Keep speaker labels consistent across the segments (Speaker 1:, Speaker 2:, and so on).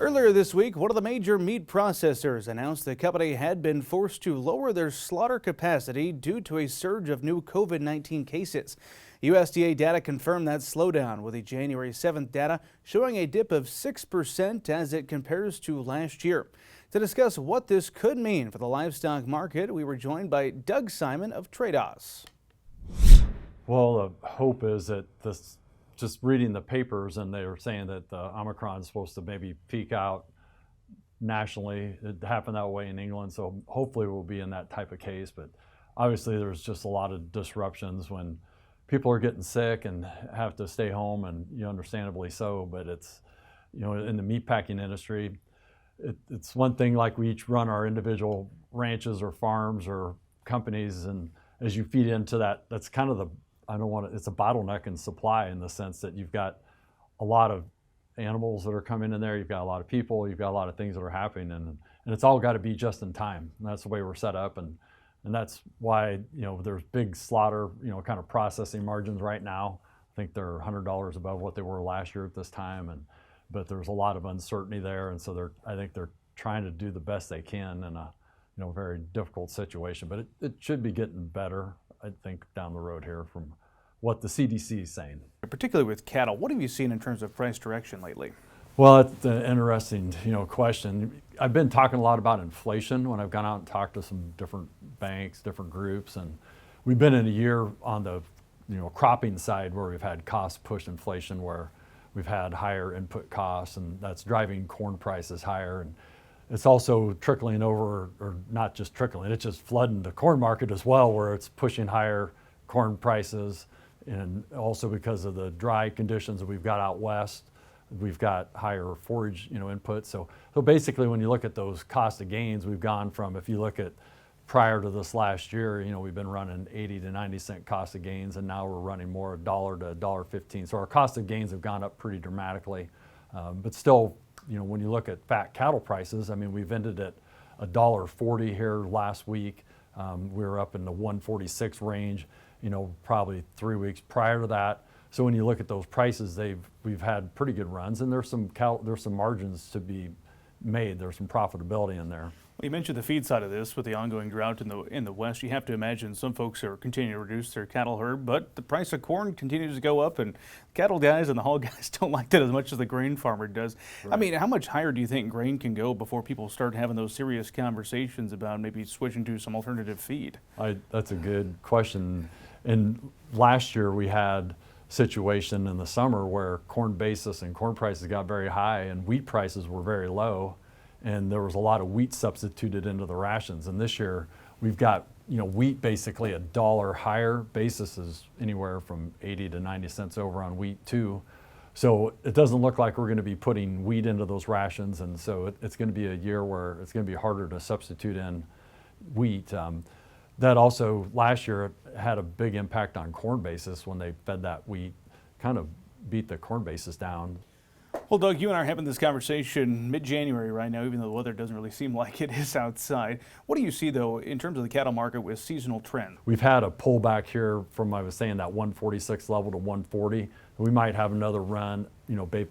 Speaker 1: Earlier this week, one of the major meat processors announced the company had been forced to lower their slaughter capacity due to a surge of new COVID-19 cases. USDA data confirmed that slowdown, with the January 7th data showing a dip of 6% as it compares to last year. To discuss what this could mean for the livestock market, we were joined by Doug Simon of Trados.
Speaker 2: Well, the hope is that this, just reading the papers, and they were saying that the Omicron is supposed to maybe peak out nationally. It happened that way in England, so hopefully we'll be in that type of case. But obviously there's just a lot of disruptions when people are getting sick and have to stay home, and understandably so. But it's, in the meatpacking industry, it's one thing, like we each run our individual ranches or farms or companies, and as you feed into that, that's kind of the, it's a bottleneck in supply, in the sense that you've got a lot of animals that are coming in there, you've got a lot of people, you've got a lot of things that are happening, and it's all got to be just in time. And that's the way we're set up, and that's why there's big slaughter kind of processing margins right now. I think they're $100 above what they were last year at this time, but there's a lot of uncertainty there, and so I think they're trying to do the best they can in a very difficult situation. But it should be getting better, I think, down the road here from what the CDC is saying.
Speaker 1: Particularly with cattle, what have you seen in terms of price direction lately?
Speaker 2: Well, it's an interesting question. I've been talking a lot about inflation when I've gone out and talked to some different banks, different groups, and we've been in a year on the cropping side where we've had cost push inflation, where we've had higher input costs, and that's driving corn prices higher. And it's also trickling over, or not just trickling, it's just flooding the corn market as well, where it's pushing higher corn prices. And also because of the dry conditions that we've got out west, we've got higher forage input. So basically, when you look at those cost of gains, we've gone from, if you look at prior to this last year, we've been running 80 to 90 cent cost of gains, and now we're running more $1 to $1.15. So our cost of gains have gone up pretty dramatically. But still, when you look at fat cattle prices, we've ended at $1.40 here last week. We were up in the 146 range, probably 3 weeks prior to that. So when you look at those prices, we've had pretty good runs, and there's some margins to be made. There's some profitability in there.
Speaker 1: Well, you mentioned the feed side of this with the ongoing drought in the West. You have to imagine some folks are continuing to reduce their cattle herd, but the price of corn continues to go up, and cattle guys and the hog guys don't like that as much as the grain farmer does. Right. How much higher do you think grain can go before people start having those serious conversations about maybe switching to some alternative feed?
Speaker 2: That's a good question. And last year we had situation in the summer where corn basis and corn prices got very high and wheat prices were very low, and there was a lot of wheat substituted into the rations. And this year we've got wheat basically $1 higher. Basis is anywhere from 80 to 90 cents over on wheat too. So it doesn't look like we're going to be putting wheat into those rations, and so it's going to be a year where it's going to be harder to substitute in wheat. That also last year had a big impact on corn basis when they fed that wheat, kind of beat the corn basis down.
Speaker 1: Well, Doug, you and I are having this conversation mid-January right now, even though the weather doesn't really seem like it is outside. What do you see, though, in terms of the cattle market with seasonal trend?
Speaker 2: We've had a pullback here from, I was saying, that 146 level to 140. We might have another run,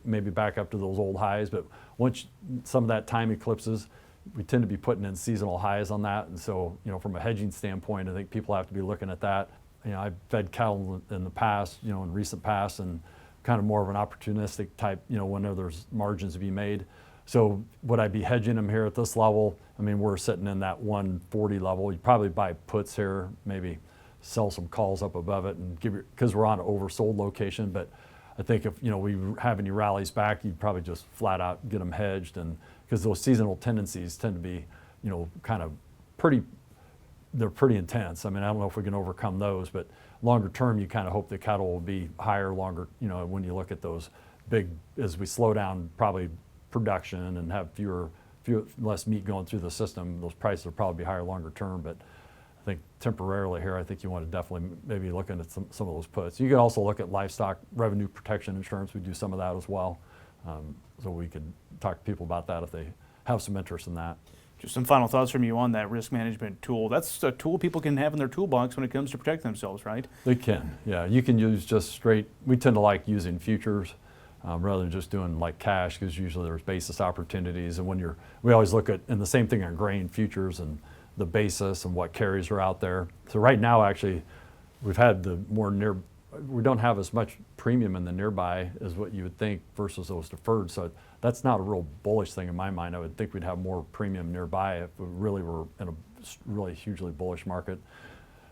Speaker 2: maybe back up to those old highs, but once some of that time eclipses, we tend to be putting in seasonal highs on that. And so, from a hedging standpoint, I think people have to be looking at that. I've fed cattle in the past, in recent past, and kind of more of an opportunistic type, whenever there's margins to be made. So would I be hedging them here at this level? We're sitting in that 140 level. You'd probably buy puts here, maybe sell some calls up above it, and because we're on an oversold location. But I think if we have any rallies back, you'd probably just flat out get them hedged, and because those seasonal tendencies tend to be, kind of they're pretty intense. I don't know if we can overcome those, but longer term, you kind of hope the cattle will be higher longer, when you look at those big, as we slow down probably production and have less meat going through the system, those prices will probably be higher longer term. But I think temporarily here, I think you want to definitely maybe looking at some of those puts. You can also look at livestock revenue protection insurance. We do some of that as well. So we could talk to people about that if they have some interest in that.
Speaker 1: Just some final thoughts from you on that risk management tool. That's a tool people can have in their toolbox when it comes to protect themselves, right?
Speaker 2: They can, yeah. You can use just straight, we tend to like using futures. rather than just doing like cash, because usually there's basis opportunities. And we always look at, and the same thing on grain futures and the basis and what carries are out there. So right now, actually, we've had we don't have as much premium in the nearby as what you would think versus those deferred. So that's not a real bullish thing in my mind. I would think we'd have more premium nearby if we really were in a really hugely bullish market.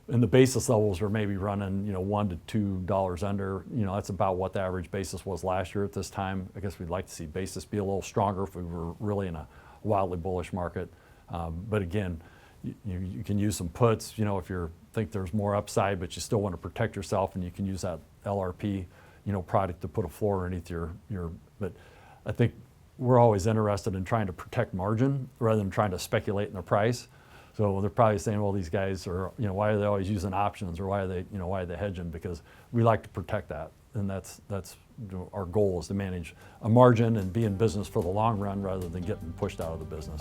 Speaker 2: And the basis levels are maybe running, $1 to $2 under. That's about what the average basis was last year at this time. I guess we'd like to see basis be a little stronger if we were really in a wildly bullish market. But again, you can use some puts, if you think there's more upside, but you still want to protect yourself, and you can use that LRP, product to put a floor underneath your. But I think we're always interested in trying to protect margin rather than trying to speculate in the price. So they're probably saying, well, these guys are, why are they always using options, or why are they hedging? Because we like to protect that, and that's our goal is to manage a margin and be in business for the long run rather than getting pushed out of the business.